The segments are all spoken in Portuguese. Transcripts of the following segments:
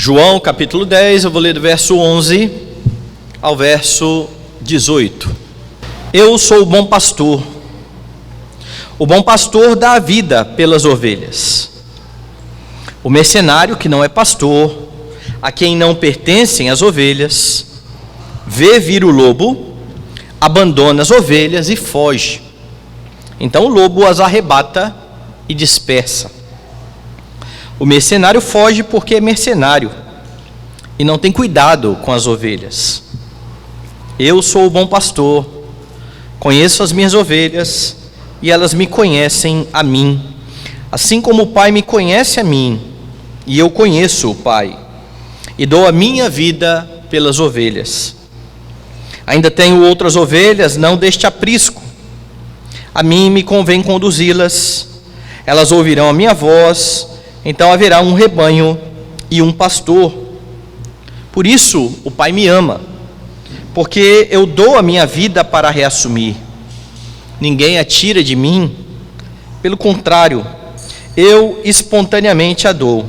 João capítulo 10, eu vou ler do verso 11 ao verso 18. Eu sou o bom pastor dá a vida pelas ovelhas. O mercenário que não é pastor, a quem não pertencem as ovelhas, vê vir o lobo, abandona as ovelhas e foge. Então o lobo as arrebata e dispersa. O mercenário foge porque é mercenário e não tem cuidado com as ovelhas. Eu sou o bom pastor, conheço as minhas ovelhas e elas me conhecem a mim, assim como o Pai me conhece a mim e eu conheço o Pai, e dou a minha vida pelas ovelhas. Ainda tenho outras ovelhas, não deste aprisco. A mim me convém conduzi-las, elas ouvirão a minha voz, então haverá um rebanho e um pastor. Por isso o Pai me ama, porque eu dou a minha vida para reassumir. Ninguém a tira de mim, pelo contrário, eu espontaneamente a dou.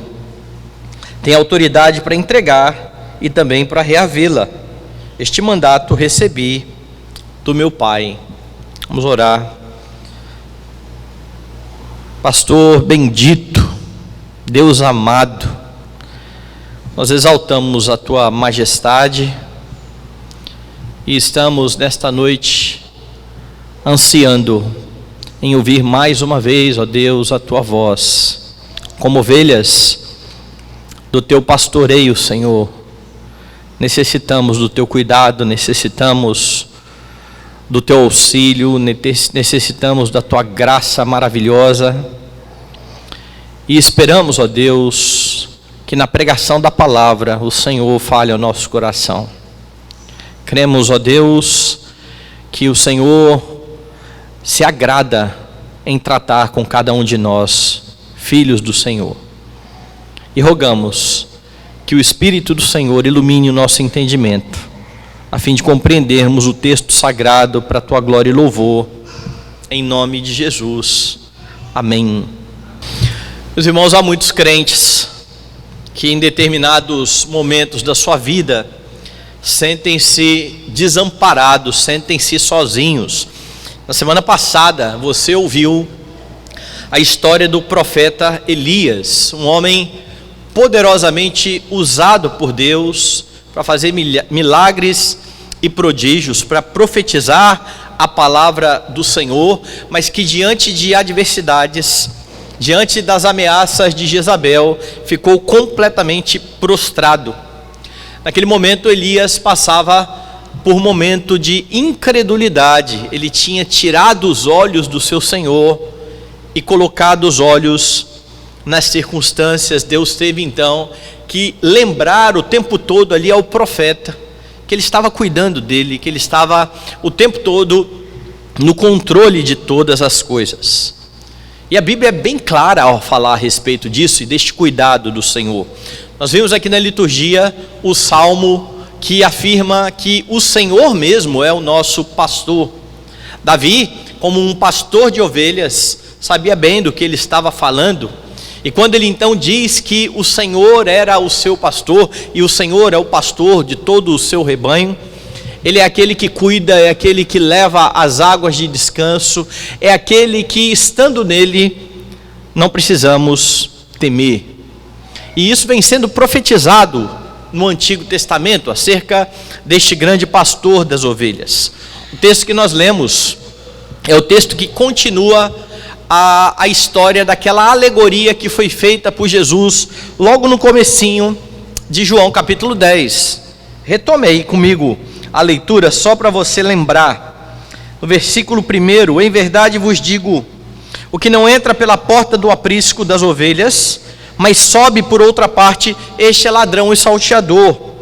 Tenho autoridade para entregar e também para reavê-la. Este mandato recebi do meu Pai. Vamos orar. Pastor bendito, Deus amado, nós exaltamos a Tua majestade e estamos nesta noite ansiando em ouvir mais uma vez, ó Deus, a Tua voz, como ovelhas do Teu pastoreio, Senhor. Necessitamos do Teu cuidado, necessitamos do Teu auxílio, necessitamos da Tua graça maravilhosa. E esperamos, ó Deus, que na pregação da palavra o Senhor fale ao nosso coração. Cremos, ó Deus, que o Senhor se agrada em tratar com cada um de nós, filhos do Senhor. E rogamos que o Espírito do Senhor ilumine o nosso entendimento, a fim de compreendermos o texto sagrado para a Tua glória e louvor, em nome de Jesus. Amém. Meus irmãos, há muitos crentes que em determinados momentos da sua vida sentem-se desamparados, sentem-se sozinhos. Na semana passada você ouviu a história do profeta Elias, um homem poderosamente usado por Deus para fazer milagres e prodígios, para profetizar a palavra do Senhor, mas que diante de adversidades, diante das ameaças de Jezabel, ficou completamente prostrado. Naquele momento Elias passava por um momento de incredulidade. Ele tinha tirado os olhos do seu Senhor e colocado os olhos nas circunstâncias. Deus teve então que lembrar o tempo todo ali ao profeta que ele estava cuidando dele, que ele estava o tempo todo no controle de todas as coisas. E a Bíblia é bem clara ao falar a respeito disso e deste cuidado do Senhor. Nós vimos aqui na liturgia o salmo que afirma que o Senhor mesmo é o nosso pastor. Davi, como um pastor de ovelhas, sabia bem do que ele estava falando. E quando ele então diz que o Senhor era o seu pastor e o Senhor é o pastor de todo o seu rebanho, Ele é aquele que cuida, é aquele que leva as águas de descanso, é aquele que, estando nele, não precisamos temer. E isso vem sendo profetizado no Antigo Testamento, acerca deste grande pastor das ovelhas. O texto que nós lemos é o texto que continua a história daquela alegoria que foi feita por Jesus, logo no comecinho de João capítulo 10. Retomei comigo a leitura só para você lembrar. No versículo 1: em verdade vos digo, o que não entra pela porta do aprisco das ovelhas, mas sobe por outra parte, este é ladrão e salteador.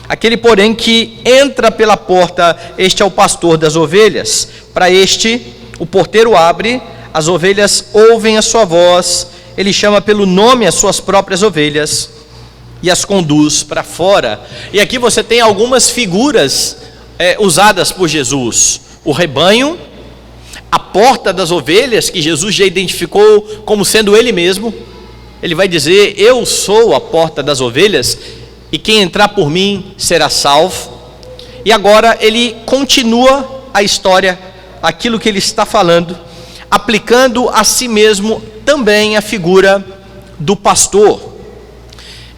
Aquele, porém, que entra pela porta, este é o pastor das ovelhas. Para este, o porteiro abre, as ovelhas ouvem a sua voz, ele chama pelo nome as suas próprias ovelhas e as conduz para fora. E aqui você tem algumas figuras usadas por Jesus: o rebanho, a porta das ovelhas, que Jesus já identificou como sendo ele mesmo, ele vai dizer: eu sou a porta das ovelhas, e quem entrar por mim será salvo. E agora ele continua a história, aquilo que ele está falando, aplicando a si mesmo também a figura do pastor.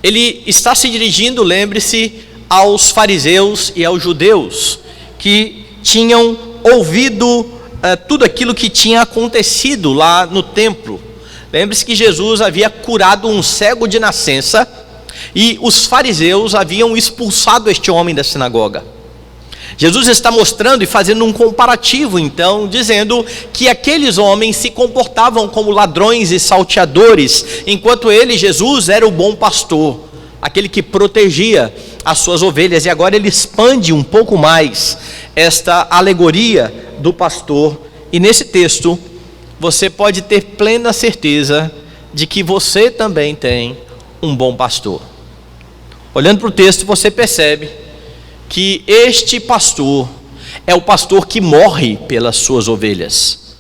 Ele está se dirigindo, lembre-se, aos fariseus e aos judeus, que tinham ouvido tudo aquilo que tinha acontecido lá no templo. Lembre-se que Jesus havia curado um cego de nascença, e os fariseus haviam expulsado este homem da sinagoga. Jesus está mostrando e fazendo um comparativo, então, dizendo que aqueles homens se comportavam como ladrões e salteadores, enquanto ele, Jesus, era o bom pastor, aquele que protegia as suas ovelhas. E agora ele expande um pouco mais esta alegoria do pastor, e nesse texto você pode ter plena certeza de que você também tem um bom pastor. Olhando para o texto, você percebe que este pastor é o pastor que morre pelas suas ovelhas,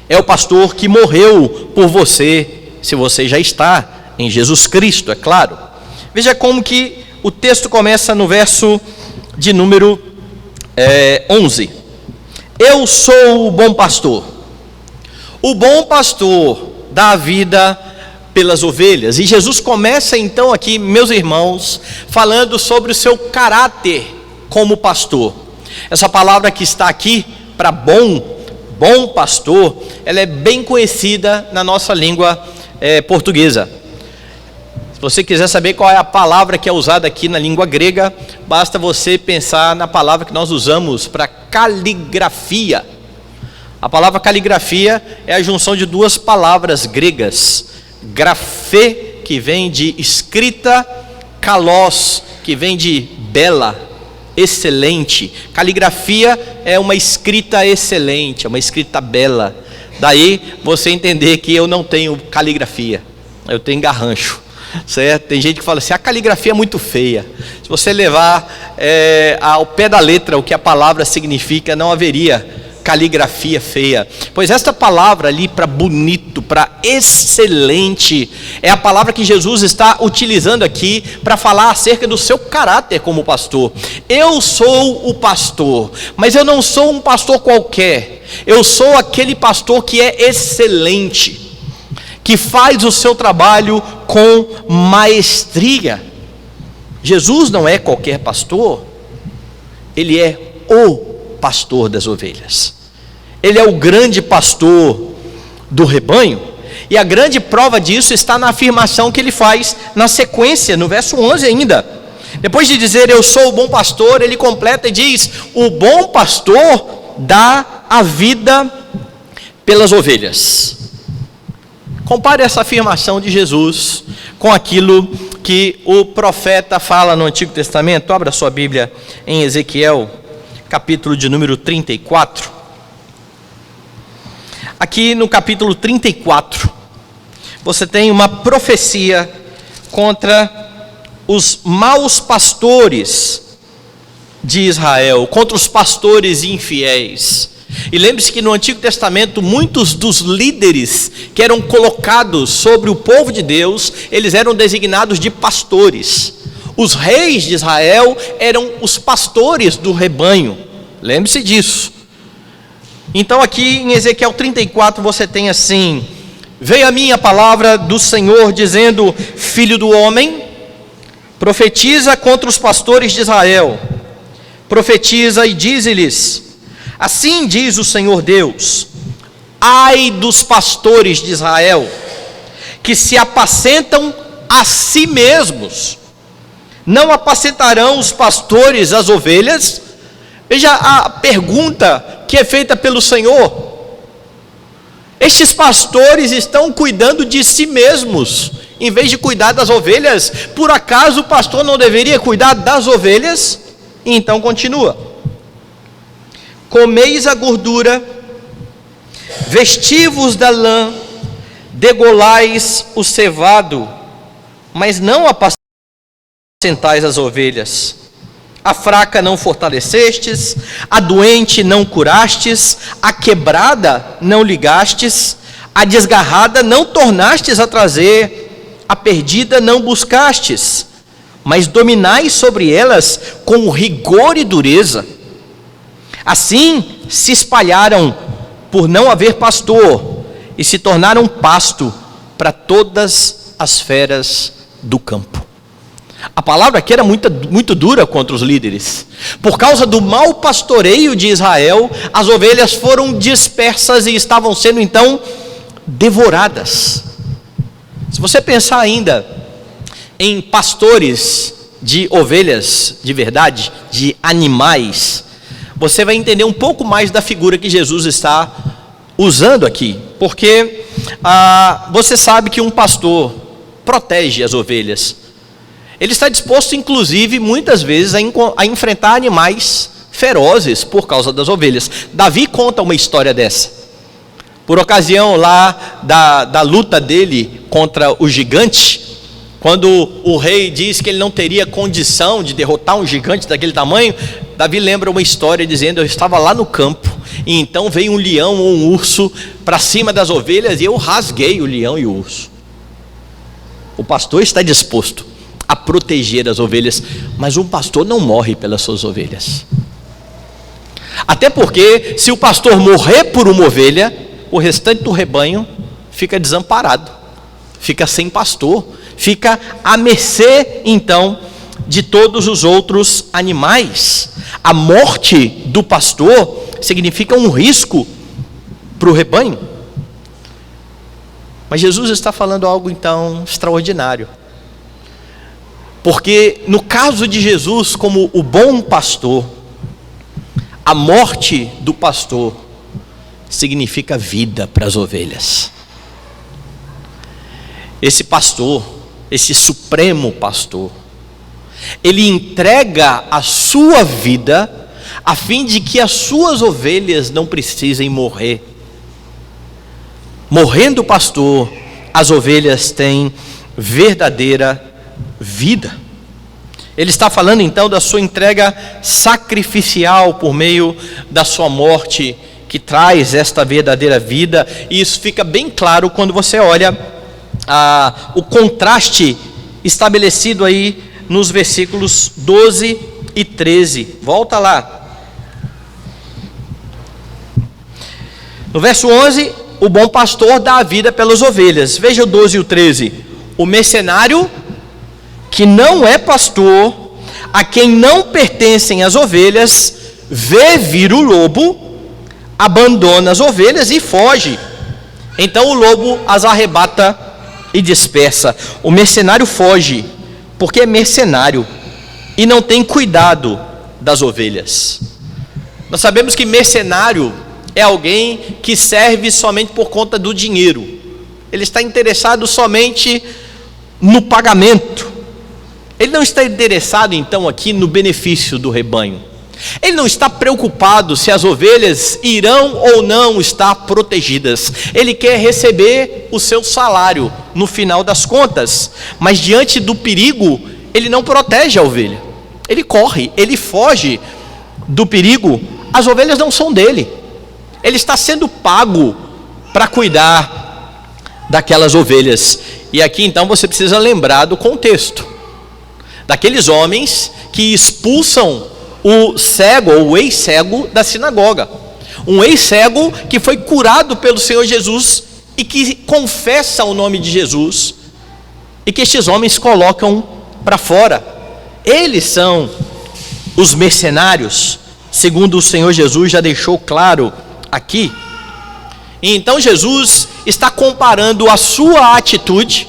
é o pastor que morreu por você, se você já está em Jesus Cristo, é claro. Veja como que o texto começa no verso de número 11. Eu sou o bom pastor. O bom pastor dá a vida pelas ovelhas. E Jesus começa então aqui, meus irmãos, falando sobre o seu caráter como pastor. Essa palavra que está aqui para bom pastor, ela é bem conhecida na nossa língua portuguesa. Se você quiser saber qual é a palavra que é usada aqui na língua grega, basta você pensar na palavra que nós usamos para caligrafia. A palavra caligrafia é a junção de duas palavras gregas: grafê, que vem de escrita, kalos, que vem de bela, excelente. Caligrafia é uma escrita excelente, é uma escrita bela. Daí você entender que eu não tenho caligrafia, eu tenho garrancho, certo? Tem gente que fala assim: a caligrafia é muito feia. Se você levar ao pé da letra o que a palavra significa, não haveria caligrafia feia. Pois esta palavra ali para bonito, para excelente, é a palavra que Jesus está utilizando aqui para falar acerca do seu caráter como pastor. Eu sou o pastor, mas eu não sou um pastor qualquer. Eu sou aquele pastor que é excelente, que faz o seu trabalho com maestria. Jesus não é qualquer pastor, ele é o pastor das ovelhas. Ele é o grande pastor do rebanho, e a grande prova disso está na afirmação que ele faz na sequência, no verso 11 ainda. Depois de dizer eu sou o bom pastor, ele completa e diz: o bom pastor dá a vida pelas ovelhas. Compare essa afirmação de Jesus com aquilo que o profeta fala no Antigo Testamento. Abra sua Bíblia em Ezequiel, capítulo de número 34. Aqui no capítulo 34, você tem uma profecia contra os maus pastores de Israel, contra os pastores infiéis. E lembre-se que no Antigo Testamento, muitos dos líderes que eram colocados sobre o povo de Deus, eles eram designados de pastores. Os reis de Israel eram os pastores do rebanho. Lembre-se disso. Então aqui em Ezequiel 34 você tem assim: veio a mim a palavra do Senhor dizendo: filho do homem, profetiza contra os pastores de Israel, profetiza e dize-lhes: assim diz o Senhor Deus, ai dos pastores de Israel, que se apacentam a si mesmos, não apacentarão os pastores as ovelhas? Veja a pergunta que é feita pelo Senhor. Estes pastores estão cuidando de si mesmos, em vez de cuidar das ovelhas. Por acaso o pastor não deveria cuidar das ovelhas? E então continua: comeis a gordura, vestivos da lã, degolais o cevado, mas não apacentais as ovelhas. A fraca não fortalecestes, a doente não curastes, a quebrada não ligastes, a desgarrada não tornastes a trazer, a perdida não buscastes, mas dominai sobre elas com rigor e dureza. Assim se espalharam por não haver pastor, e se tornaram pasto para todas as feras do campo. A palavra aqui era muito dura contra os líderes. Por causa do mau pastoreio de Israel, as ovelhas foram dispersas e estavam sendo então devoradas. Se você pensar ainda em pastores de ovelhas de verdade, de animais, você vai entender um pouco mais da figura que Jesus está usando aqui. Porque você sabe que um pastor protege as ovelhas. Ele está disposto, inclusive, muitas vezes, a enfrentar animais ferozes por causa das ovelhas. Davi conta uma história dessa. Por ocasião lá da luta dele contra o gigante, quando o rei diz que ele não teria condição de derrotar um gigante daquele tamanho, Davi lembra uma história dizendo: eu estava lá no campo, e então veio um leão ou um urso para cima das ovelhas, e eu rasguei o leão e o urso. O pastor está disposto a proteger as ovelhas, mas um pastor não morre pelas suas ovelhas. Até porque, se o pastor morrer por uma ovelha, o restante do rebanho fica desamparado, fica sem pastor, fica à mercê, então, de todos os outros animais. A morte do pastor significa um risco para o rebanho. Mas Jesus está falando algo, então, extraordinário. Porque no caso de Jesus, como o bom pastor, a morte do pastor significa vida para as ovelhas. Esse pastor, esse supremo pastor, ele entrega a sua vida a fim de que as suas ovelhas não precisem morrer. Morrendo o pastor, as ovelhas têm verdadeira vida. Ele está falando então da sua entrega sacrificial por meio da sua morte, que traz esta verdadeira vida. E isso fica bem claro quando você olha o contraste estabelecido aí nos versículos 12 e 13. Volta lá. No verso 11, o bom pastor dá a vida pelas ovelhas. Veja o 12 e o 13. O mercenário, que não é pastor, a quem não pertencem as ovelhas, vê vir o lobo, abandona as ovelhas e foge. Então o lobo as arrebata e dispersa. O mercenário foge, porque é mercenário e não tem cuidado das ovelhas. Nós sabemos que mercenário é alguém que serve somente por conta do dinheiro. Ele está interessado somente no pagamento. Ele não está interessado então aqui no benefício do rebanho. Ele não está preocupado se as ovelhas irão ou não estar protegidas. Ele quer receber o seu salário no final das contas. Mas diante do perigo, ele não protege a ovelha. Ele corre, ele foge do perigo. As ovelhas não são dele. Ele está sendo pago para cuidar daquelas ovelhas. E aqui então você precisa lembrar do contexto. Daqueles homens que expulsam o cego ou o ex-cego da sinagoga. Um ex-cego que foi curado pelo Senhor Jesus e que confessa o nome de Jesus, e que estes homens colocam para fora. Eles são os mercenários, segundo o Senhor Jesus já deixou claro aqui. E então Jesus está comparando a sua atitude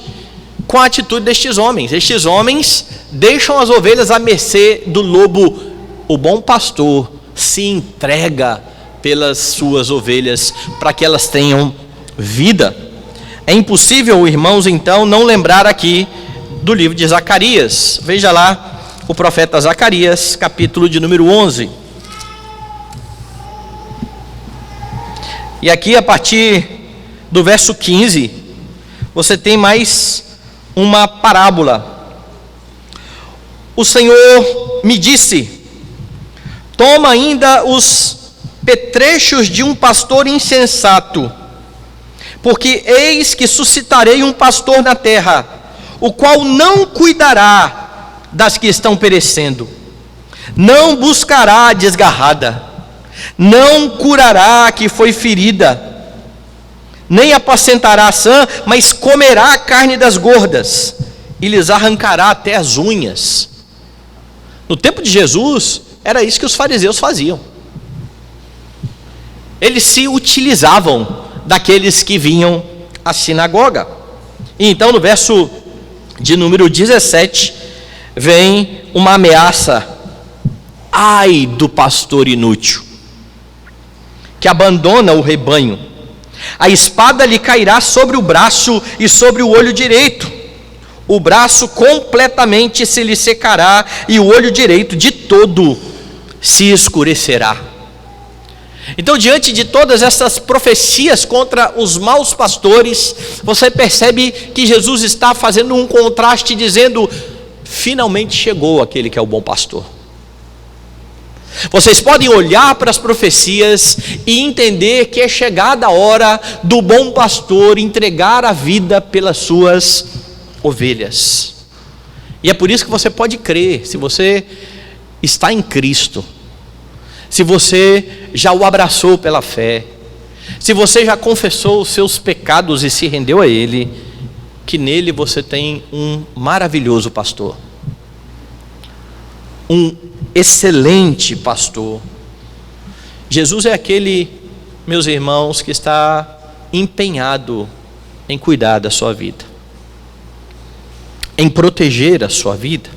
com a atitude destes homens. Estes homens deixam as ovelhas à mercê do lobo. O bom pastor se entrega pelas suas ovelhas para que elas tenham vida. É impossível, irmãos, então, não lembrar aqui do livro de Zacarias. Veja lá o profeta Zacarias, capítulo de número 11. E aqui, a partir do verso 15, você tem mais uma parábola. O Senhor me disse: toma ainda os petrechos de um pastor insensato, porque eis que suscitarei um pastor na terra, o qual não cuidará das que estão perecendo, não buscará a desgarrada, não curará a que foi ferida, nem apacentará a sã, mas comerá a carne das gordas, e lhes arrancará até as unhas. No tempo de Jesus, era isso que os fariseus faziam. Eles se utilizavam daqueles que vinham à sinagoga. E então no verso de número 17, vem uma ameaça: ai do pastor inútil, que abandona o rebanho, a espada lhe cairá sobre o braço e sobre o olho direito, o braço completamente se lhe secará, e o olho direito de todo se escurecerá. Então, diante de todas essas profecias contra os maus pastores, você percebe que Jesus está fazendo um contraste, dizendo: finalmente chegou aquele que é o bom pastor. Vocês podem olhar para as profecias e entender que é chegada a hora do bom pastor entregar a vida pelas suas ovelhas. E é por isso que você pode crer, se você está em Cristo, se você já o abraçou pela fé, se você já confessou os seus pecados e se rendeu a Ele, que nele você tem um maravilhoso pastor, um excelente pastor. Jesus é aquele, meus irmãos, que está empenhado em cuidar da sua vida, em proteger a sua vida.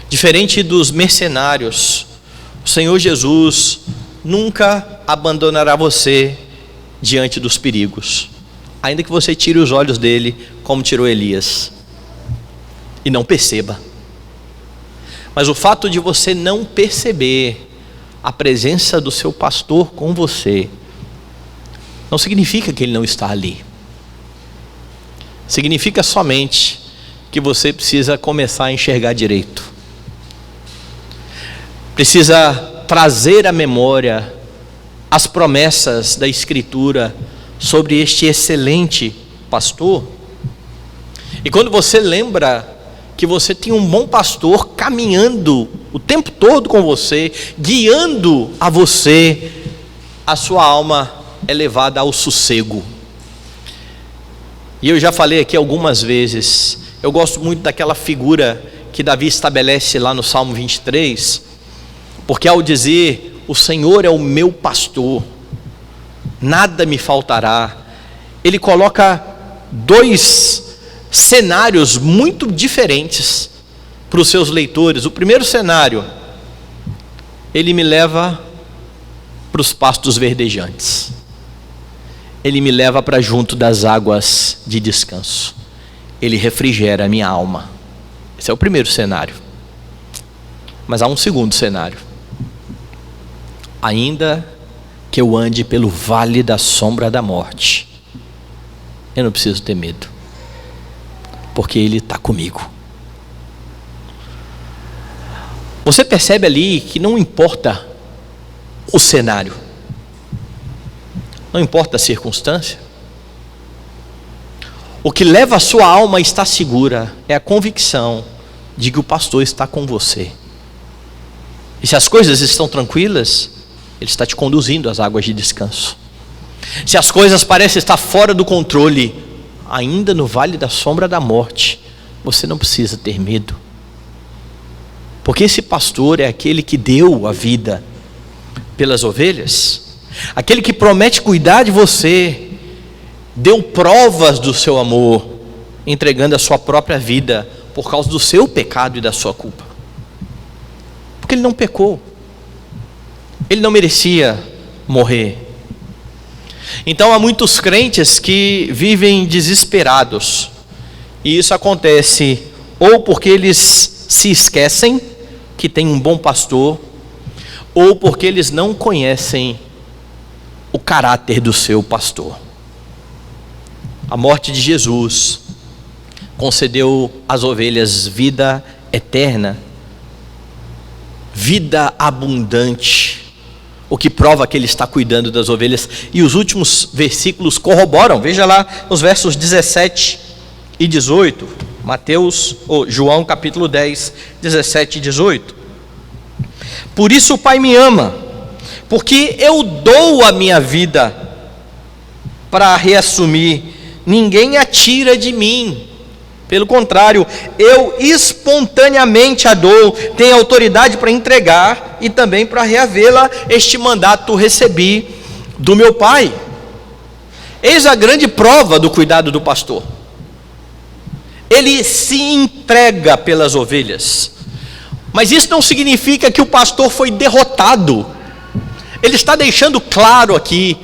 Diferente dos mercenários, o Senhor Jesus nunca abandonará você diante dos perigos, ainda que você tire os olhos dele, como tirou Elias, e não perceba. Mas o fato de você não perceber a presença do seu pastor com você, não significa que ele não está ali. Significa somente que você precisa começar a enxergar direito. Precisa trazer à memória as promessas da Escritura sobre este excelente pastor. E quando você lembra que você tem um bom pastor caminhando o tempo todo com você, guiando a você, a sua alma é levada ao sossego. E eu já falei aqui algumas vezes, eu gosto muito daquela figura que Davi estabelece lá no Salmo 23, porque ao dizer: o Senhor é o meu pastor, nada me faltará, ele coloca dois cenários muito diferentes para os seus leitores. O primeiro cenário: ele me leva para os pastos verdejantes, ele me leva para junto das águas de descanso, ele refrigera a minha alma. Esse é o primeiro cenário. Mas há um segundo cenário: ainda que eu ande pelo vale da sombra da morte, eu não preciso ter medo, porque Ele está comigo. Você percebe ali que não importa o cenário, não importa a circunstância, o que leva a sua alma a estar segura é a convicção de que o pastor está com você. E se as coisas estão tranquilas, Ele está te conduzindo às águas de descanso. Se as coisas parecem estar fora do controle, ainda no vale da sombra da morte, você não precisa ter medo, porque esse pastor é aquele que deu a vida pelas ovelhas, aquele que promete cuidar de você, deu provas do seu amor, entregando a sua própria vida por causa do seu pecado e da sua culpa, porque Ele não pecou, Ele não merecia morrer. Então há muitos crentes que vivem desesperados, e isso acontece ou porque eles se esquecem que tem um bom pastor, ou porque eles não conhecem o caráter do seu pastor. A morte de Jesus concedeu às ovelhas vida eterna, vida abundante, o que prova que Ele está cuidando das ovelhas. E os últimos versículos corroboram. Veja lá nos versos 17 e 18. João capítulo 10, 17 e 18. Por isso o Pai me ama, porque eu dou a minha vida para reassumir, ninguém a tira de mim. Pelo contrário, eu espontaneamente a dou, tenho autoridade para entregar e também para reavê-la. Este mandato recebi do meu Pai. Eis a grande prova do cuidado do pastor. Ele se entrega pelas ovelhas, mas isso não significa que o pastor foi derrotado. Ele está deixando claro aqui,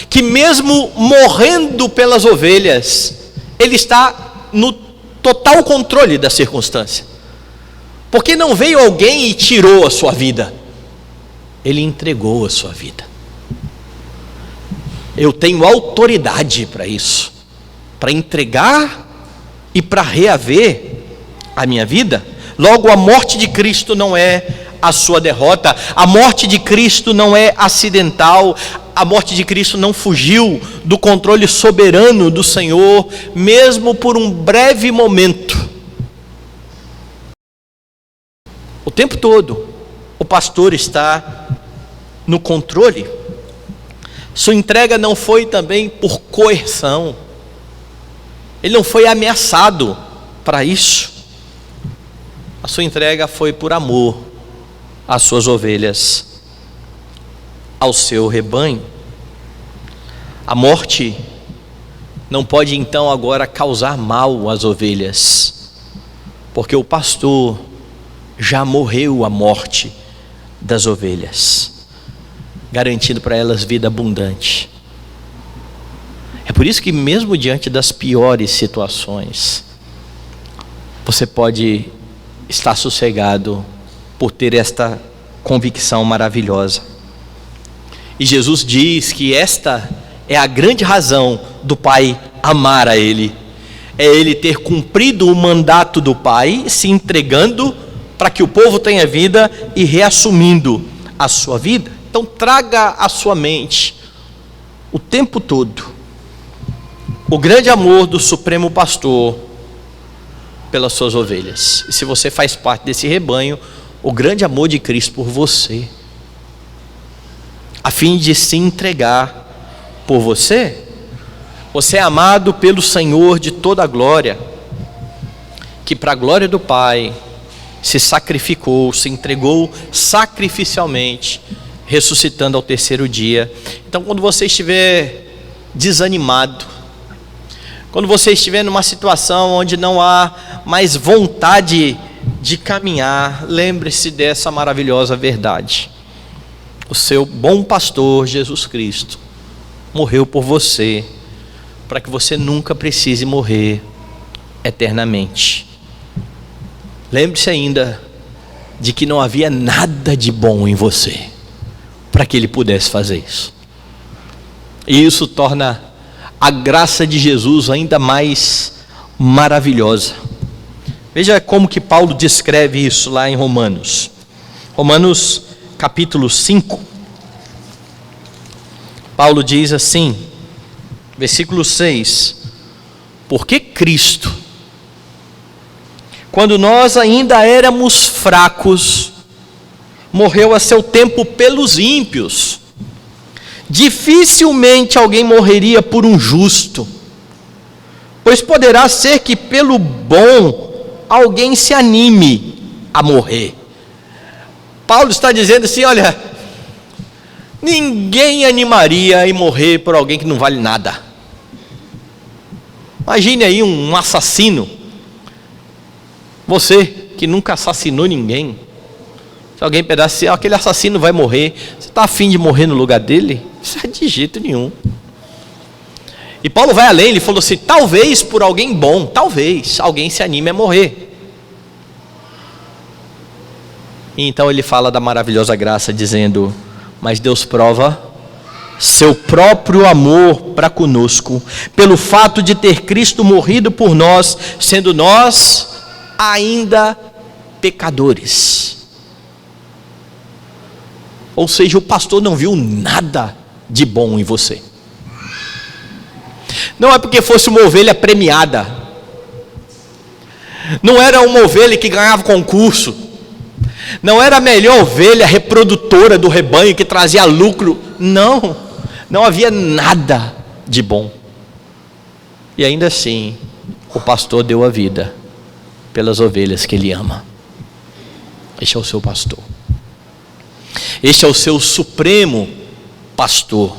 que mesmo morrendo pelas ovelhas, ele está no total controle da circunstância, porque não veio alguém e tirou a sua vida, ele entregou a sua vida. Eu tenho autoridade para isso, para entregar e para reaver a minha vida. Logo, a morte de Cristo não é a sua derrota, a morte de Cristo não é acidental, a morte de Cristo não fugiu do controle soberano do Senhor, mesmo por um breve momento. O tempo todo, o pastor está no controle. Sua entrega não foi também por coerção, ele não foi ameaçado para isso. A sua entrega foi por amor às suas ovelhas, ao seu rebanho. A morte não pode então agora causar mal às ovelhas, porque o pastor já morreu a morte das ovelhas, garantindo para elas vida abundante. É por isso que mesmo diante das piores situações, você pode estar sossegado por ter esta convicção maravilhosa. E Jesus diz que esta é a grande razão do Pai amar a Ele, é Ele ter cumprido o mandato do Pai, se entregando para que o povo tenha vida e reassumindo a sua vida. Então traga à sua mente o tempo todo o grande amor do Supremo Pastor pelas suas ovelhas. E se você faz parte desse rebanho, o grande amor de Cristo por você, a fim de se entregar por você. Você é amado pelo Senhor de toda a glória, que para a glória do Pai se sacrificou, se entregou sacrificialmente, ressuscitando ao terceiro dia. Então, quando você estiver desanimado, quando você estiver numa situação onde não há mais vontade de caminhar, lembre-se dessa maravilhosa verdade: o seu bom pastor Jesus Cristo morreu por você, para que você nunca precise morrer eternamente. Lembre-se ainda de que não havia nada de bom em você para que ele pudesse fazer isso. E isso torna a graça de Jesus ainda mais maravilhosa. Veja como que Paulo descreve isso lá em Romanos. Romanos capítulo 5. Paulo diz assim, versículo 6: porque Cristo, quando nós ainda éramos fracos, morreu a seu tempo pelos ímpios. Dificilmente alguém morreria por um justo, pois poderá ser que pelo bom alguém se anime a morrer. Paulo está dizendo assim: olha, ninguém animaria a morrer por alguém que não vale nada. Imagine aí um assassino, você que nunca assassinou ninguém, se alguém pedasse, aquele assassino vai morrer, você está afim de morrer no lugar dele? Isso é de jeito nenhum. E Paulo vai além, ele falou assim: talvez por alguém bom, talvez alguém se anime a morrer. E então ele fala da maravilhosa graça, dizendo: mas Deus prova seu próprio amor para conosco, pelo fato de ter Cristo morrido por nós, sendo nós ainda pecadores. Ou seja, o pastor não viu nada de bom em você. Não é porque fosse uma ovelha premiada, Não era uma ovelha que ganhava concurso. Não era a melhor ovelha reprodutora do rebanho que trazia lucro. Não havia nada de bom. E ainda assim, o pastor deu a vida pelas ovelhas que ele ama. Este é o seu pastor. Este é o seu supremo pastor.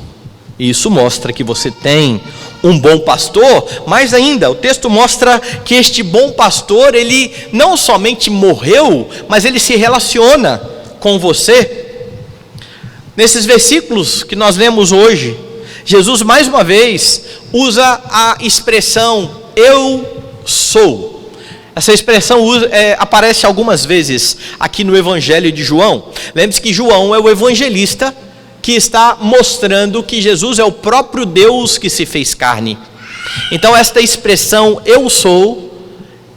E isso mostra que você tem um bom pastor. Mais ainda, o texto mostra que este bom pastor, ele não somente morreu, mas ele se relaciona com você. Nesses versículos que nós lemos hoje, Jesus mais uma vez usa a expressão eu sou. Essa expressão aparece algumas vezes aqui no Evangelho de João. Lembre-se que João é o evangelista que está mostrando que Jesus é o próprio Deus que se fez carne. Então esta expressão eu sou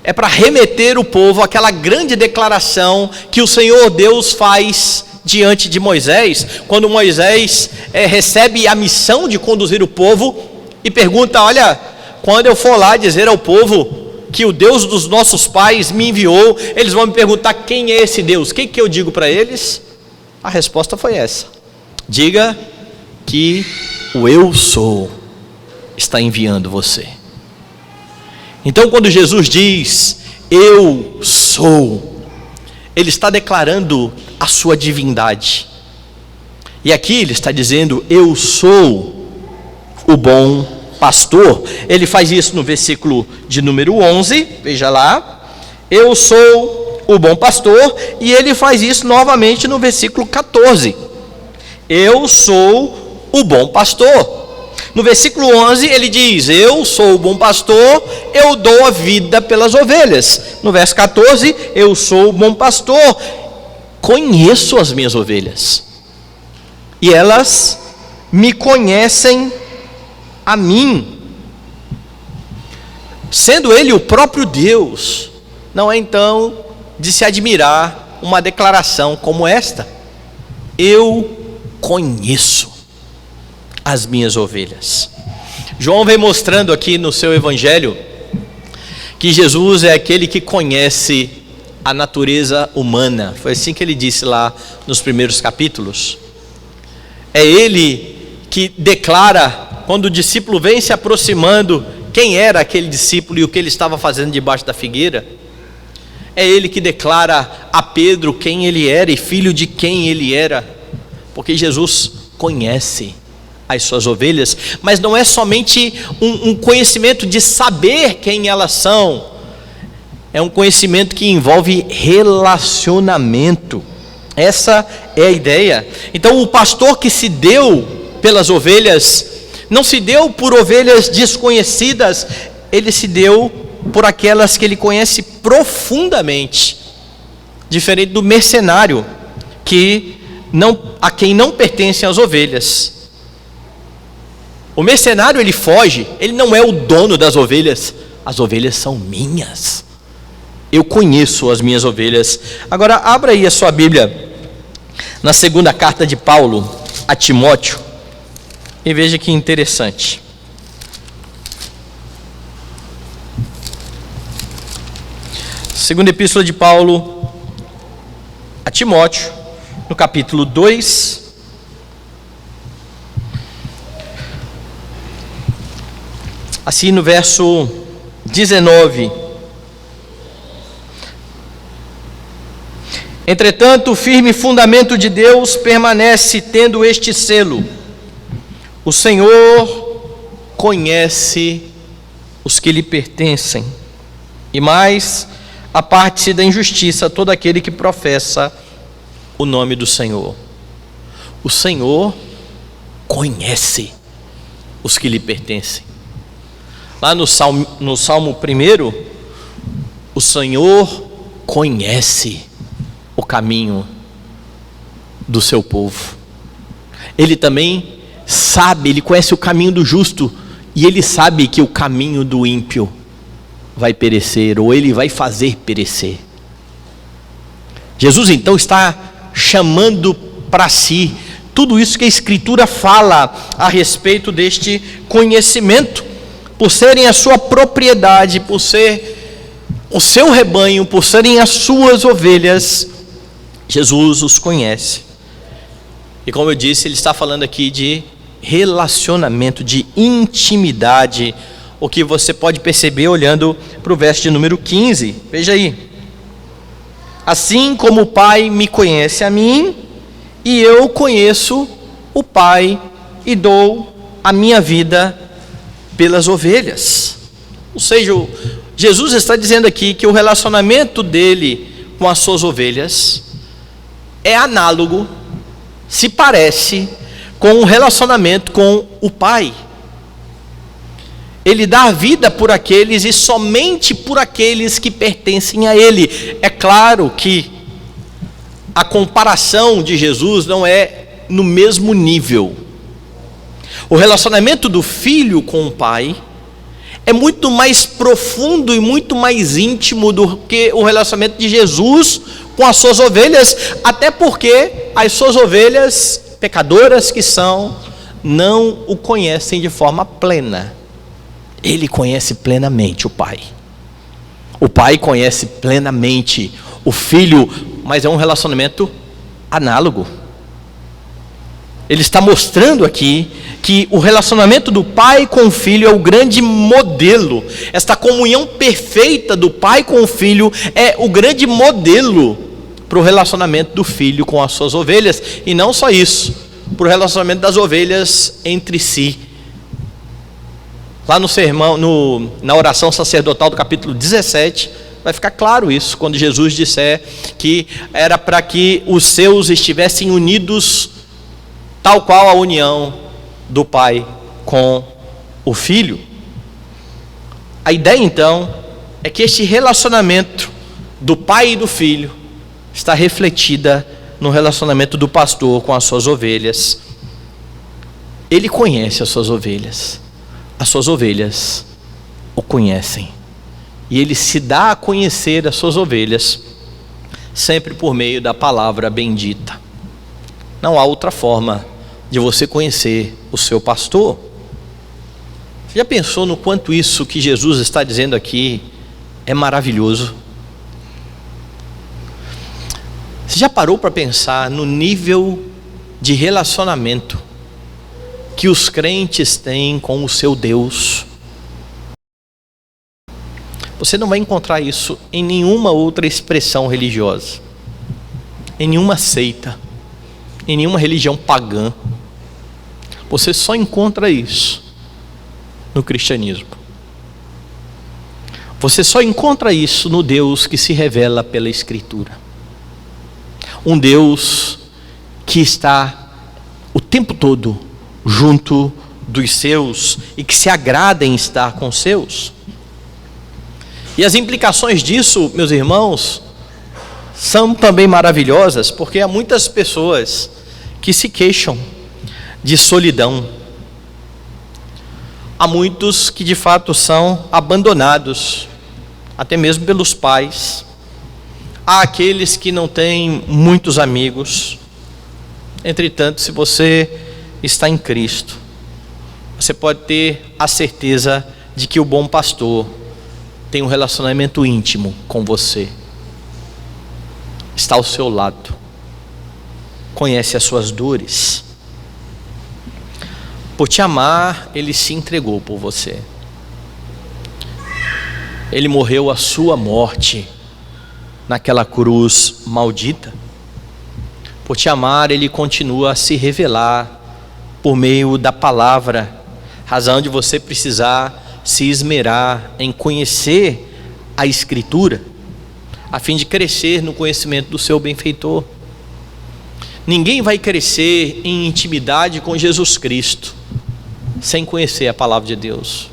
é para remeter o povo àquela grande declaração que o Senhor Deus faz diante de Moisés, quando Moisés recebe a missão de conduzir o povo e pergunta: olha, quando eu for lá dizer ao povo que o Deus dos nossos pais me enviou, eles vão me perguntar quem é esse Deus. O que eu digo para eles? A resposta foi essa: diga que o eu sou está enviando você. Então quando Jesus diz eu sou, ele está declarando a sua divindade. E aqui ele está dizendo eu sou o bom pastor. Ele faz isso no versículo de número 11, veja lá, eu sou o bom pastor. E ele faz isso novamente no versículo 14, eu sou o bom pastor. No versículo 11 ele diz, eu sou o bom pastor, eu dou a vida pelas ovelhas. No verso 14, eu sou o bom pastor, conheço as minhas ovelhas, e elas me conhecem a mim. Sendo ele o próprio Deus, não é então de se admirar uma declaração como esta: eu conheço as minhas ovelhas. João vem mostrando aqui no seu evangelho que Jesus é aquele que conhece a natureza humana. Foi assim que ele disse lá nos primeiros capítulos. É ele que declara, quando o discípulo vem se aproximando, quem era aquele discípulo e o que ele estava fazendo debaixo da figueira. É ele que declara a Pedro quem ele era e filho de quem ele era, porque Jesus conhece as suas ovelhas. Mas não é somente um conhecimento de saber quem elas são, é um conhecimento que envolve relacionamento. Essa é a ideia. Então o pastor que se deu pelas ovelhas, não se deu por ovelhas desconhecidas, ele se deu por aquelas que ele conhece profundamente, diferente do mercenário a quem não pertencem as ovelhas. O mercenário, ele foge, ele não é o dono das ovelhas, as ovelhas são minhas, eu conheço as minhas ovelhas. Agora abra aí a sua Bíblia na segunda carta de Paulo a Timóteo e veja que interessante. Segunda epístola de Paulo a Timóteo, no capítulo 2, assim no verso 19. Entretanto, o firme fundamento de Deus permanece, tendo este selo: o Senhor conhece os que lhe pertencem, e mais, aparte-se da injustiça todo aquele que professa o nome do Senhor. O Senhor conhece os que lhe pertencem. Lá no Salmo 1, o Senhor conhece o caminho do seu povo. Ele também sabe, ele conhece o caminho do justo, e ele sabe que o caminho do ímpio vai perecer, ou ele vai fazer perecer. Jesus então está chamando para si tudo isso que a Escritura fala a respeito deste conhecimento, por serem a sua propriedade, por ser o seu rebanho, por serem as suas ovelhas, Jesus os conhece. E como eu disse, ele está falando aqui de relacionamento, de intimidade, o que você pode perceber olhando para o verso de número 15. Veja aí: assim como o Pai me conhece a mim, e eu conheço o Pai, e dou a minha vida pelas ovelhas. Ou seja, Jesus está dizendo aqui que o relacionamento dele com as suas ovelhas é análogo, se parece com o relacionamento com o Pai. Ele dá a vida por aqueles e somente por aqueles que pertencem a Ele. É claro que a comparação de Jesus não é no mesmo nível. O relacionamento do filho com o Pai é muito mais profundo e muito mais íntimo do que o relacionamento de Jesus com as suas ovelhas, até porque as suas ovelhas, pecadoras que são, não o conhecem de forma plena. Ele conhece plenamente o Pai. O Pai conhece plenamente o Filho, mas é um relacionamento análogo. Ele está mostrando aqui que o relacionamento do Pai com o Filho é o grande modelo. Esta comunhão perfeita do Pai com o Filho é o grande modelo para o relacionamento do Filho com as suas ovelhas. E não só isso, para o relacionamento das ovelhas entre si. Lá no sermão, na oração sacerdotal do capítulo 17, vai ficar claro isso, quando Jesus disser que era para que os seus estivessem unidos, tal qual a união do Pai com o Filho. A ideia então é que este relacionamento do Pai e do Filho está refletida no relacionamento do pastor com as suas ovelhas. Ele conhece as suas ovelhas o conhecem, e ele se dá a conhecer as suas ovelhas sempre por meio da palavra bendita. Não há outra forma de você conhecer o seu pastor. Você já pensou no quanto isso que Jesus está dizendo aqui é maravilhoso? Você já parou para pensar no nível de relacionamento que os crentes têm com o seu Deus? Você não vai encontrar isso em nenhuma outra expressão religiosa, em nenhuma seita, em nenhuma religião pagã. Você só encontra isso no cristianismo. Você só encontra isso no Deus que se revela pela Escritura. Um Deus que está o tempo todo junto dos seus e que se agrada em estar com os seus. E as implicações disso, meus irmãos, são também maravilhosas, porque há muitas pessoas que se queixam de solidão. Há muitos que de fato são abandonados, até mesmo pelos pais. Há aqueles que não têm muitos amigos. Entretanto, se você está em Cristo, você pode ter a certeza de que o bom pastor tem um relacionamento íntimo com você, está ao seu lado, conhece as suas dores. Por te amar, ele se entregou por você. Ele morreu a sua morte naquela cruz maldita. Por te amar, ele continua a se revelar por meio da palavra, razão de você precisar se esmerar em conhecer a Escritura, a fim de crescer no conhecimento do seu benfeitor. Ninguém vai crescer em intimidade com Jesus Cristo sem conhecer a palavra de Deus.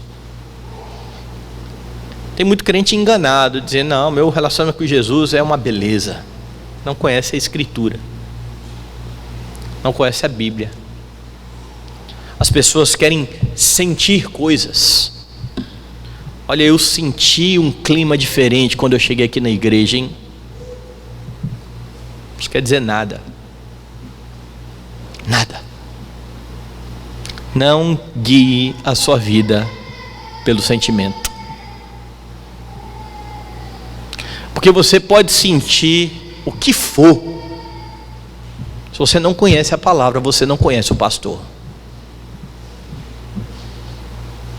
Tem muito crente enganado, dizendo: não, meu relacionamento com Jesus é uma beleza. Não conhece a Escritura, não conhece a Bíblia. As pessoas querem sentir coisas. Olha, eu senti um clima diferente quando eu cheguei aqui na igreja, hein? Isso quer dizer nada. Nada. Não guie a sua vida pelo sentimento. Porque você pode sentir o que for. Se você não conhece a palavra, você não conhece o pastor.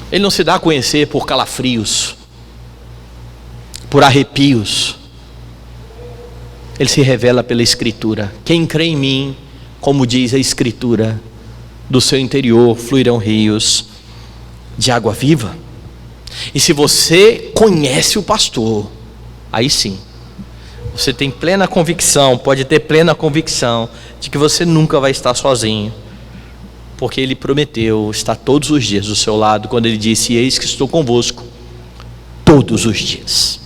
Ele não se dá a conhecer por calafrios, por arrepios. Ele se revela pela Escritura. Quem crê em mim, como diz a Escritura, do seu interior fluirão rios de água viva. E se você conhece o pastor, aí sim, você tem plena convicção, pode ter plena convicção de que você nunca vai estar sozinho, porque Ele prometeu estar todos os dias do seu lado, quando Ele disse: eis que estou convosco todos os dias,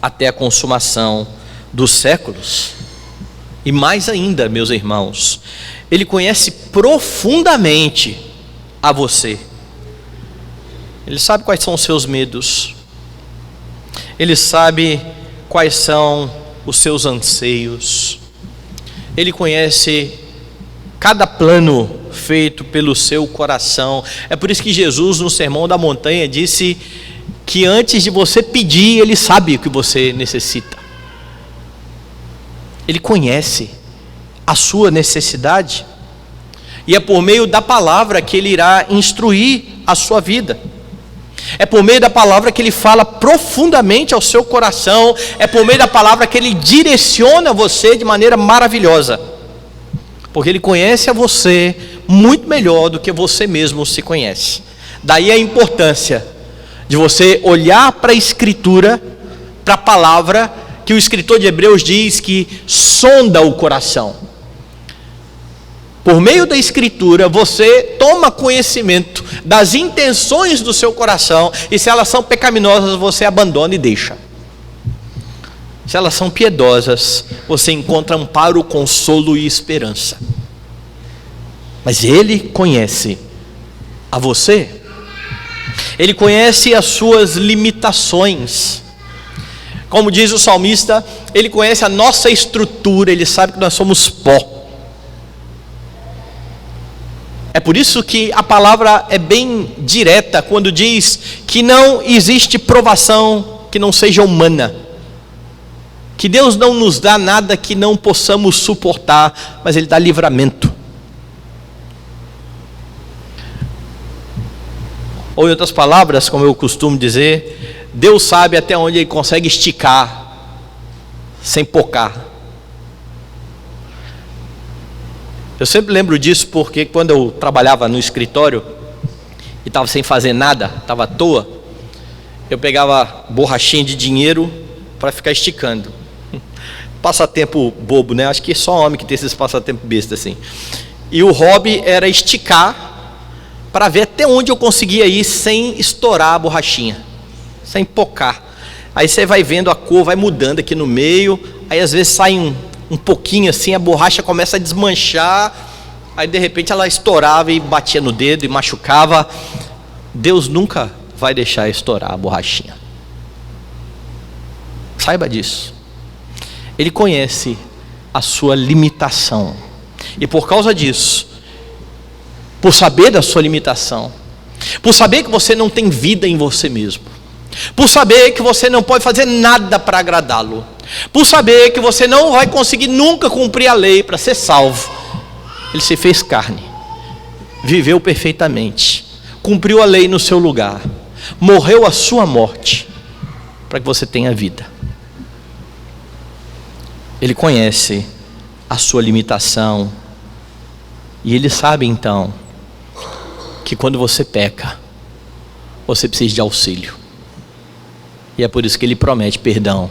até a consumação dos séculos. E mais ainda, meus irmãos, Ele conhece profundamente a você. Ele sabe quais são os seus medos, Ele sabe quais são os seus anseios, Ele conhece cada plano feito pelo seu coração. É por isso que Jesus, no Sermão da Montanha, disse que antes de você pedir, Ele sabe o que você necessita. Ele conhece a sua necessidade, e é por meio da palavra que Ele irá instruir a sua vida. É por meio da palavra que Ele fala profundamente ao seu coração. É por meio da palavra que Ele direciona você de maneira maravilhosa, porque Ele conhece a você muito melhor do que você mesmo se conhece. Daí a importância de você olhar para a Escritura, para a palavra, que o escritor de Hebreus diz que sonda o coração. Por meio da Escritura, você toma conhecimento das intenções do seu coração, e se elas são pecaminosas, você abandona e deixa. Se elas são piedosas, você encontra amparo, consolo e esperança. Mas Ele conhece a você, Ele conhece as suas limitações. Como diz o salmista, Ele conhece a nossa estrutura, Ele sabe que nós somos pó. É por isso que a palavra é bem direta quando diz que não existe provação que não seja humana, que Deus não nos dá nada que não possamos suportar, mas Ele dá livramento. Ou em outras palavras, como eu costumo dizer, Deus sabe até onde Ele consegue esticar sem pocar. Eu sempre lembro disso porque quando eu trabalhava no escritório e estava sem fazer nada, estava à toa, eu pegava borrachinha de dinheiro para ficar esticando. Passatempo bobo, né? Acho que só homem que tem esses passatempos besta assim. E o hobby era esticar para ver até onde eu conseguia ir sem estourar a borrachinha, sem pocar. Aí você vai vendo a cor, vai mudando aqui no meio, aí às vezes sai um pouquinho assim, a borracha começa a desmanchar, aí de repente ela estourava e batia no dedo e machucava. Deus nunca vai deixar estourar a borrachinha. Saiba disso. Ele conhece a sua limitação, e por causa disso, por saber da sua limitação, por saber que você não tem vida em você mesmo, por saber que você não pode fazer nada para agradá-lo, por saber que você não vai conseguir nunca cumprir a lei para ser salvo, Ele se fez carne, viveu perfeitamente, cumpriu a lei no seu lugar, morreu a sua morte, para que você tenha vida. Ele conhece a sua limitação, e Ele sabe então, que quando você peca, você precisa de auxílio, e é por isso que Ele promete perdão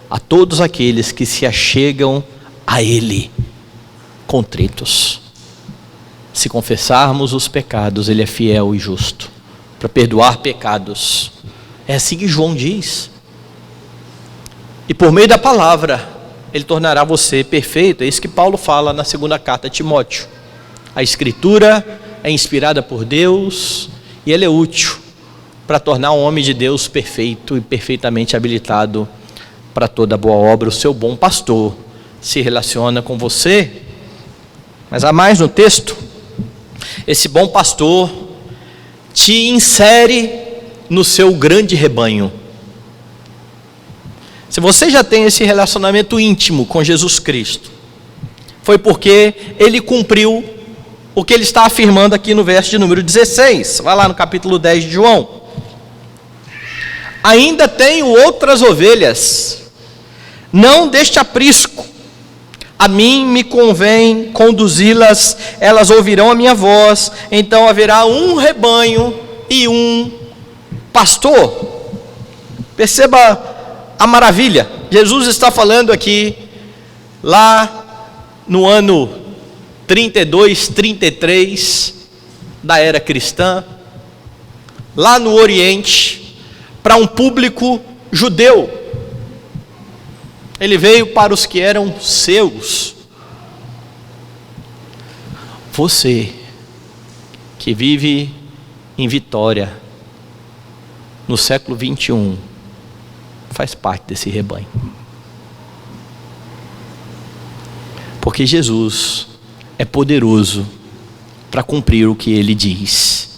a todos aqueles que se achegam a Ele contritos. Se confessarmos os pecados, Ele é fiel e justo para perdoar pecados. É assim que João diz. E por meio da palavra, Ele tornará você perfeito. É isso que Paulo fala na segunda carta a Timóteo. A Escritura é inspirada por Deus e ela é útil para tornar um homem de Deus perfeito e perfeitamente habilitado para toda boa obra. O seu bom pastor se relaciona com você, mas há mais no texto. Esse bom pastor te insere no seu grande rebanho. Se você já tem esse relacionamento íntimo com Jesus Cristo, foi porque ele cumpriu o que ele está afirmando aqui no verso de número 16. Vai lá no capítulo 10 de João. Ainda tenho outras ovelhas, não deste aprisco. A mim me convém conduzi-las, elas ouvirão a minha voz, então haverá um rebanho e um pastor. Perceba a maravilha. Jesus está falando aqui, lá no ano 32, 33 da era cristã, lá no Oriente, para um público judeu. Ele veio para os que eram seus. Você que vive em Vitória no século 21 faz parte desse rebanho, porque Jesus é poderoso para cumprir o que ele diz.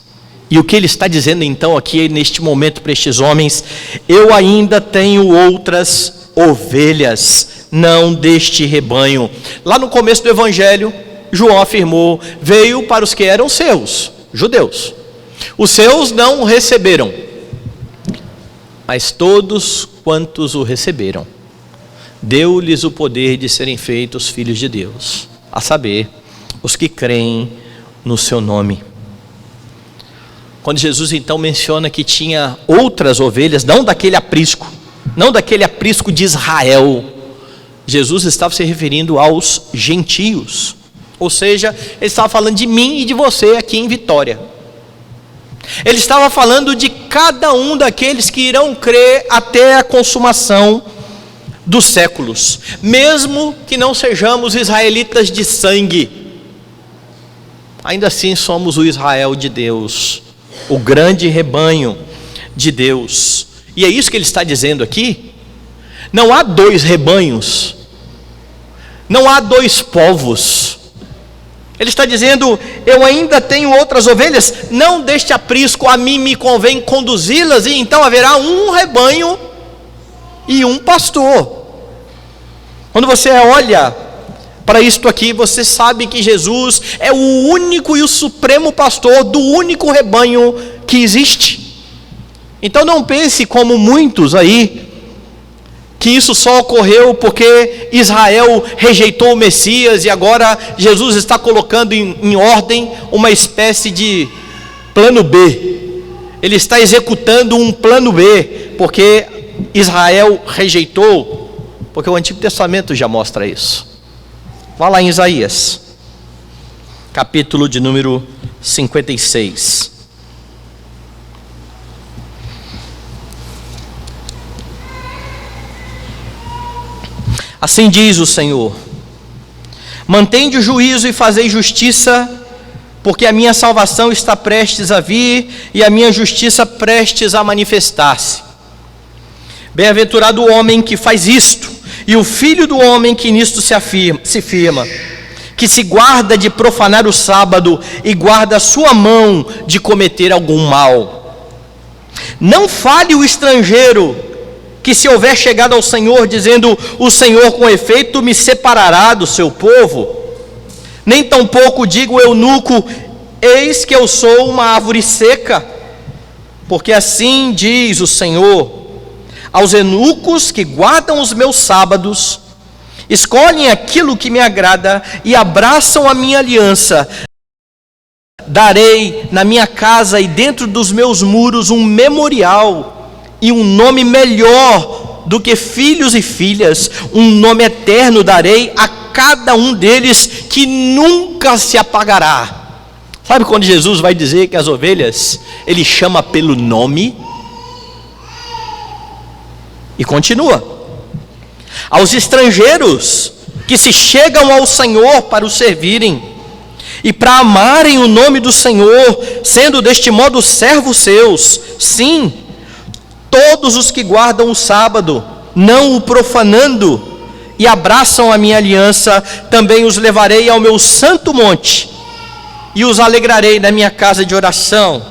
E o que ele está dizendo então aqui neste momento para estes homens: eu ainda tenho outras ovelhas, não deste rebanho. Lá no começo do evangelho, João afirmou: veio para os que eram seus, judeus. Os seus não o receberam, mas todos quantos o receberam, deu-lhes o poder de serem feitos filhos de Deus, a saber, os que creem no seu nome. Quando Jesus então menciona que tinha outras ovelhas, não daquele aprisco de Israel, Jesus estava se referindo aos gentios, ou seja, ele estava falando de mim e de você aqui em Vitória. Ele estava falando de cada um daqueles que irão crer até a consumação dos séculos, mesmo que não sejamos israelitas de sangue, ainda assim somos o Israel de Deus, o grande rebanho de Deus. E é isso que ele está dizendo aqui. Não há dois rebanhos, não há dois povos. Ele está dizendo: eu ainda tenho outras ovelhas, não deste aprisco, a mim me convém conduzi-las, e então haverá um rebanho e um pastor. Quando você olha para isto aqui, você sabe que Jesus é o único e o supremo pastor do único rebanho que existe. Então não pense como muitos aí, que isso só ocorreu porque Israel rejeitou o Messias e agora Jesus está colocando em ordem uma espécie de plano B. Ele está executando um plano B, porque Israel rejeitou, porque o Antigo Testamento já mostra isso. Vá lá em Isaías, capítulo de número 56. Assim diz o Senhor: mantende o juízo e fazei justiça, porque a minha salvação está prestes a vir e a minha justiça prestes a manifestar-se. Bem-aventurado o homem que faz isto, e o filho do homem que nisto se firma, que se guarda de profanar o sábado e guarda a sua mão de cometer algum mal. Não fale o estrangeiro, que se houver chegado ao Senhor, dizendo: o Senhor com efeito me separará do seu povo. Nem tampouco diga o eunuco: eis que eu sou uma árvore seca. Porque assim diz o Senhor: aos eunucos que guardam os meus sábados, escolhem aquilo que me agrada e abraçam a minha aliança, darei na minha casa e dentro dos meus muros um memorial e um nome melhor do que filhos e filhas, um nome eterno darei a cada um deles, que nunca se apagará. Sabe quando Jesus vai dizer que as ovelhas ele chama pelo nome? E continua: aos estrangeiros que se chegam ao Senhor para o servirem e para amarem o nome do Senhor, sendo deste modo servos seus, sim, todos os que guardam o sábado, não o profanando, e abraçam a minha aliança, também os levarei ao meu santo monte, e os alegrarei na minha casa de oração.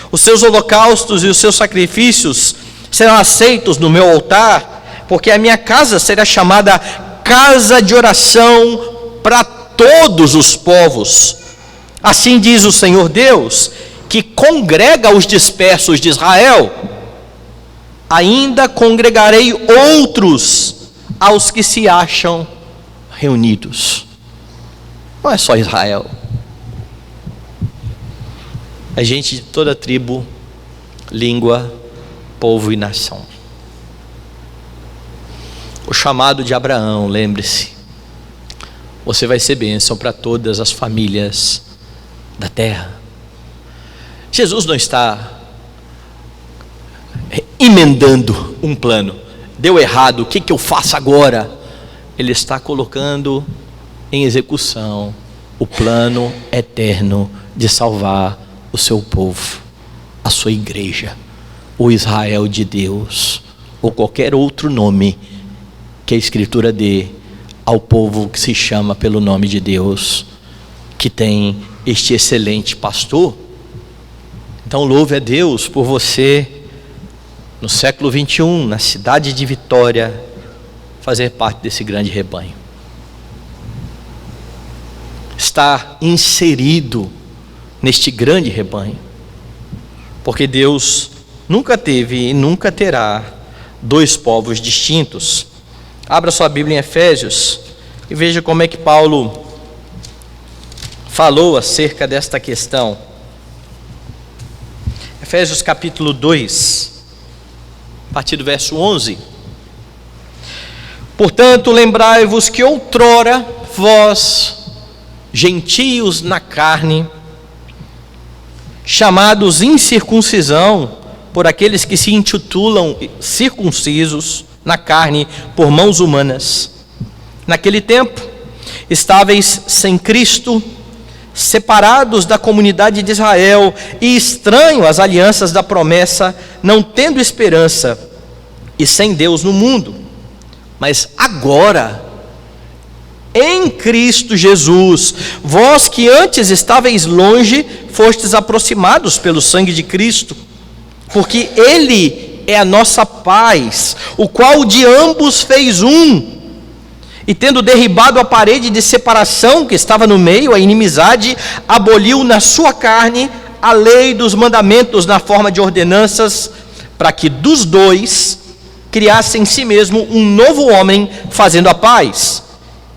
Os seus holocaustos e os seus sacrifícios serão aceitos no meu altar, porque a minha casa será chamada casa de oração para todos os povos. Assim diz o Senhor Deus, que congrega os dispersos de Israel. Ainda congregarei outros aos que se acham reunidos. Não é só Israel. É gente de toda tribo, língua, povo e nação. O chamado de Abraão, lembre-se, você vai ser bênção para todas as famílias da terra. Jesus não está emendando um plano. Deu errado, o que eu faço agora? Ele está colocando em execução o plano eterno de salvar o seu povo, a sua igreja, o Israel de Deus, ou qualquer outro nome que a Escritura dê ao povo que se chama pelo nome de Deus, que tem este excelente pastor. Então louve a Deus por você, no século 21, na cidade de Vitória, fazer parte desse grande rebanho. Estar inserido neste grande rebanho, porque Deus nunca teve e nunca terá dois povos distintos. Abra sua Bíblia em Efésios e veja como é que Paulo falou acerca desta questão. Efésios capítulo 2, a partir do verso 11. Portanto, lembrai-vos que outrora vós, gentios na carne, chamados incircuncisão por aqueles que se intitulam circuncisos na carne por mãos humanas, naquele tempo estáveis sem Cristo, separados da comunidade de Israel e estranhos às alianças da promessa, não tendo esperança e sem Deus no mundo. Mas agora, em Cristo Jesus, vós que antes estáveis longe, fostes aproximados pelo sangue de Cristo, porque Ele é a nossa paz, o qual de ambos fez um, e tendo derribado a parede de separação que estava no meio, a inimizade, aboliu na sua carne a lei dos mandamentos na forma de ordenanças, para que dos dois criasse em si mesmo um novo homem, fazendo a paz,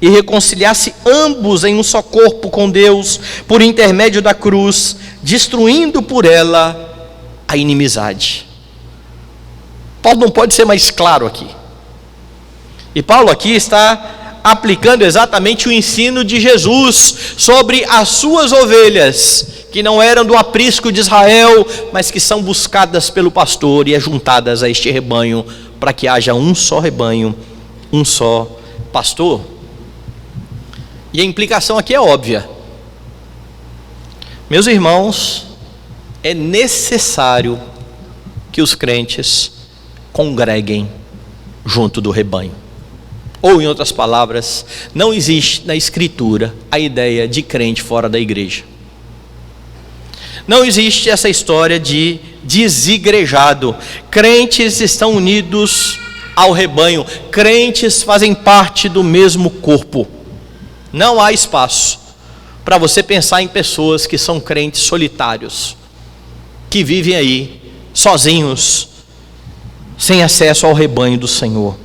e reconciliasse ambos em um só corpo com Deus, por intermédio da cruz, destruindo por ela a inimizade. Paulo não pode ser mais claro aqui. E Paulo aqui está aplicando exatamente o ensino de Jesus sobre as suas ovelhas, que não eram do aprisco de Israel, mas que são buscadas pelo pastor e ajuntadas a este rebanho, para que haja um só rebanho, um só pastor. E a implicação aqui é óbvia. Meus irmãos, é necessário que os crentes congreguem junto do rebanho. Ou, em outras palavras, não existe na Escritura a ideia de crente fora da igreja. Não existe essa história de desigrejado. Crentes estão unidos ao rebanho. Crentes fazem parte do mesmo corpo. Não há espaço para você pensar em pessoas que são crentes solitários, que vivem aí sozinhos, sem acesso ao rebanho do Senhor.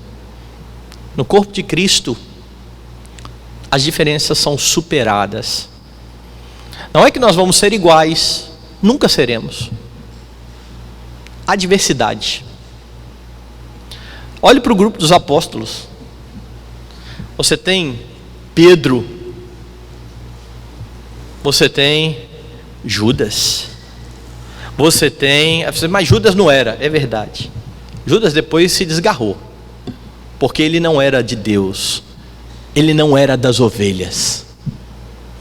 No corpo de Cristo, as diferenças são superadas. Não é que nós vamos ser iguais, nunca seremos. Há diversidade. Olhe para o grupo dos apóstolos. Você tem Pedro, você tem Judas, você tem, mas Judas não era, é verdade. Judas depois se desgarrou, porque ele não era de Deus, ele não era das ovelhas,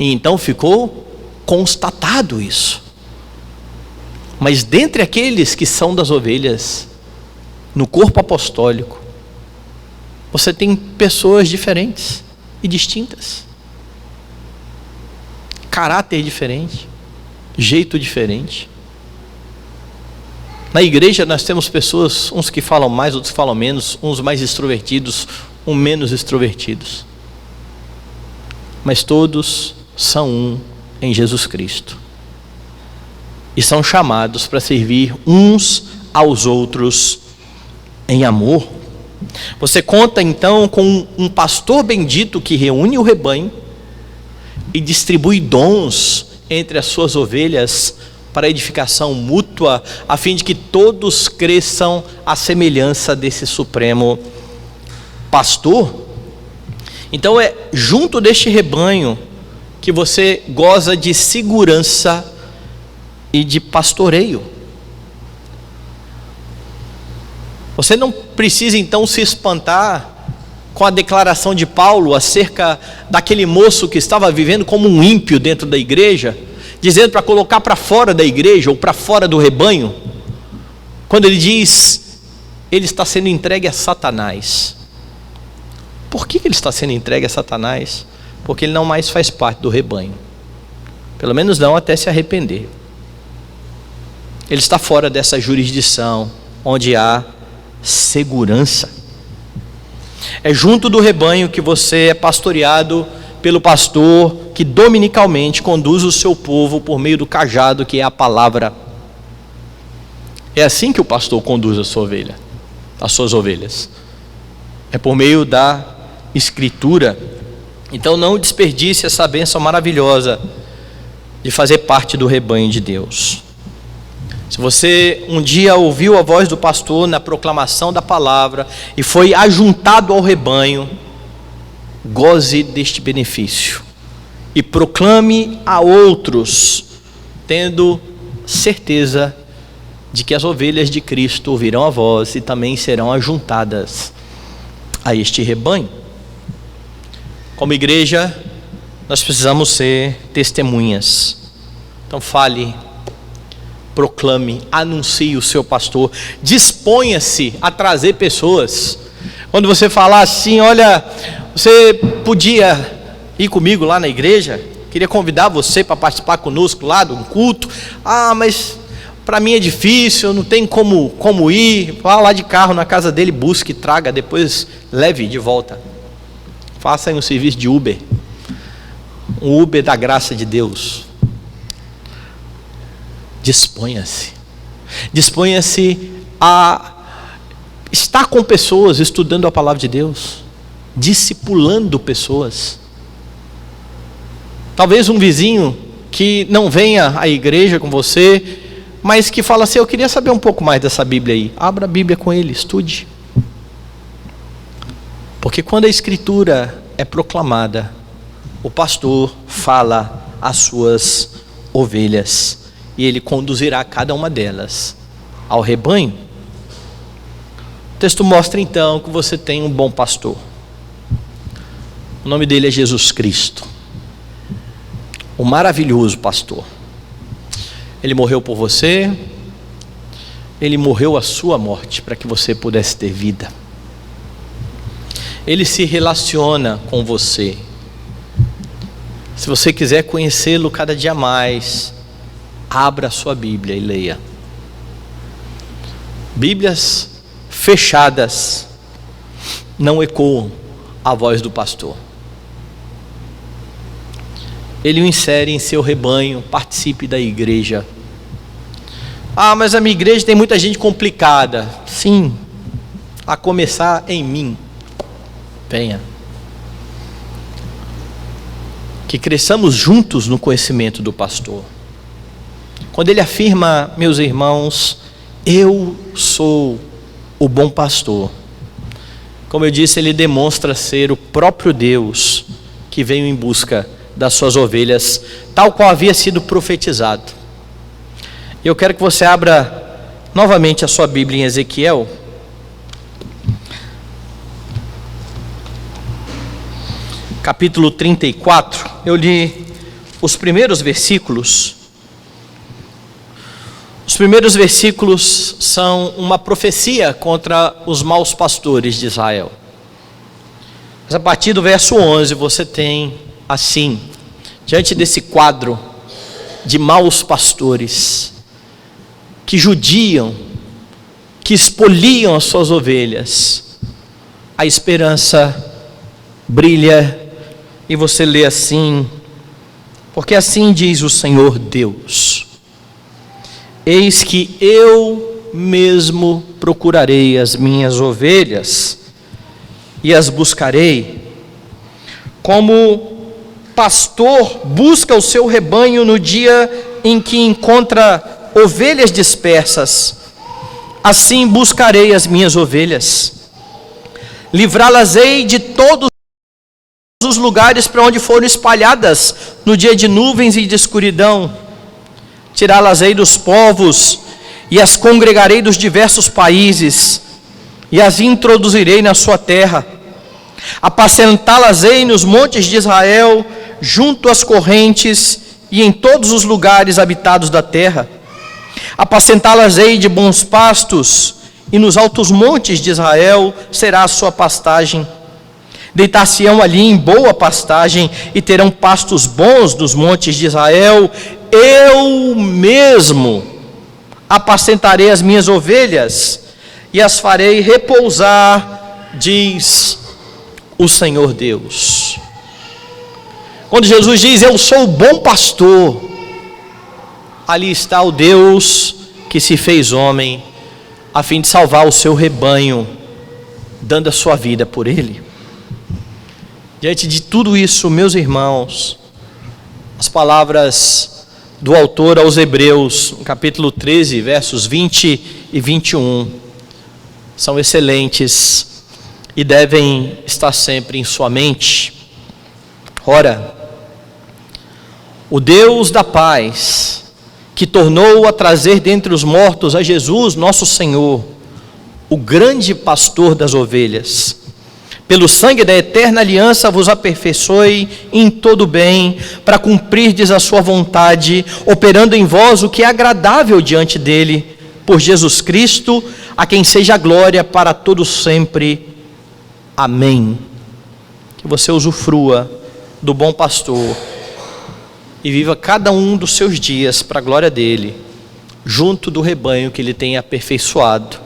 e então ficou constatado isso. Mas dentre aqueles que são das ovelhas, no corpo apostólico, você tem pessoas diferentes e distintas, caráter diferente, jeito diferente. Na igreja nós temos pessoas, uns que falam mais, outros que falam menos, uns mais extrovertidos, uns menos extrovertidos. Mas todos são um em Jesus Cristo. E são chamados para servir uns aos outros em amor. Você conta então com um pastor bendito que reúne o rebanho e distribui dons entre as suas ovelhas para edificação mútua, a fim de que todos cresçam à semelhança desse supremo pastor. Então é junto deste rebanho que você goza de segurança e de pastoreio. Você não precisa então se espantar com a declaração de Paulo acerca daquele moço que estava vivendo como um ímpio dentro da igreja, dizendo para colocar para fora da igreja ou para fora do rebanho, quando ele diz, ele está sendo entregue a Satanás. Por que ele está sendo entregue a Satanás? Porque ele não mais faz parte do rebanho, pelo menos não até se arrepender. Ele está fora dessa jurisdição onde há segurança. É junto do rebanho que você é pastoreado pelo pastor que dominicalmente conduz o seu povo por meio do cajado que é a palavra. É assim que o pastor conduz a sua ovelha, as suas ovelhas. É por meio da escritura. Então não desperdice essa bênção maravilhosa de fazer parte do rebanho de Deus. Se você um dia ouviu a voz do pastor na proclamação da palavra e foi ajuntado ao rebanho, goze deste benefício e proclame a outros, tendo certeza de que as ovelhas de Cristo ouvirão a voz e também serão ajuntadas a este rebanho. Como igreja, nós precisamos ser testemunhas. Então fale, proclame, anuncie o seu pastor, disponha-se a trazer pessoas. Quando você falar assim, olha, você podia ir comigo lá na igreja, queria convidar você para participar conosco lá de um culto. Mas para mim é difícil, não tem como ir. Vá lá de carro na casa dele, busque, traga, depois leve de volta. Faça aí um serviço de Uber, um Uber da graça de Deus. Disponha-se a estar com pessoas, estudando a palavra de Deus, discipulando pessoas. Talvez um vizinho que não venha à igreja com você, mas que fala assim, eu queria saber um pouco mais dessa Bíblia aí. Abra a Bíblia com ele, estude. Porque quando a escritura é proclamada, o pastor fala às suas ovelhas e ele conduzirá cada uma delas ao rebanho. O texto mostra então que você tem um bom pastor. O nome dele é Jesus Cristo, o maravilhoso pastor. Ele morreu por você, ele morreu a sua morte para que você pudesse ter vida. Ele se relaciona com você. Se você quiser conhecê-lo cada dia mais, abra a sua Bíblia e leia. Bíblias fechadas não ecoam a voz do pastor. Ele o insere em seu rebanho, participe da igreja. Mas a minha igreja tem muita gente complicada. Sim, a começar em mim. Venha. Que cresçamos juntos no conhecimento do pastor. Quando ele afirma, meus irmãos, eu sou o bom pastor. Como eu disse, ele demonstra ser o próprio Deus que veio em busca das suas ovelhas, tal qual havia sido profetizado. Eu quero que você abra novamente a sua Bíblia em Ezequiel. Capítulo 34, eu li os primeiros versículos. Os primeiros versículos são uma profecia contra os maus pastores de Israel. Mas a partir do verso 11 você tem assim, diante desse quadro de maus pastores, que judiam que espoliam as suas ovelhas, a esperança brilha e você lê assim: porque assim diz o Senhor Deus: eis que eu mesmo procurarei as minhas ovelhas e as buscarei, como pastor busca o seu rebanho no dia em que encontra ovelhas dispersas, assim buscarei as minhas ovelhas, livrá-las-ei de todos os lugares para onde foram espalhadas no dia de nuvens e de escuridão, tirá-las-ei dos povos e as congregarei dos diversos países e as introduzirei na sua terra, apacentá-las-ei nos montes de Israel, junto às correntes e em todos os lugares habitados da terra, apacentá-las-ei de bons pastos, e nos altos montes de Israel será a sua pastagem. Deitar-se-ão ali em boa pastagem, e terão pastos bons nos montes de Israel. Eu mesmo apacentarei as minhas ovelhas, e as farei repousar, diz o Senhor Deus. Quando Jesus diz: eu sou o bom pastor, ali está o Deus que se fez homem, a fim de salvar o seu rebanho, dando a sua vida por ele. Diante de tudo isso, meus irmãos, as palavras do autor aos Hebreus, no capítulo 13, versos 20 e 21, são excelentes e devem estar sempre em sua mente. Ora, o Deus da paz, que tornou a trazer dentre os mortos a Jesus, nosso Senhor, o grande pastor das ovelhas, pelo sangue da eterna aliança vos aperfeiçoe em todo bem, para cumprirdes a sua vontade, operando em vós o que é agradável diante dele, por Jesus Cristo, a quem seja a glória para todos sempre. Amém. Que você usufrua do bom pastor e viva cada um dos seus dias para a glória dele, junto do rebanho que ele tem aperfeiçoado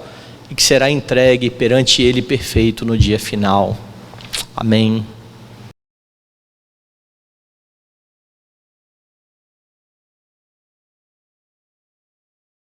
e que será entregue perante ele perfeito no dia final. Amém.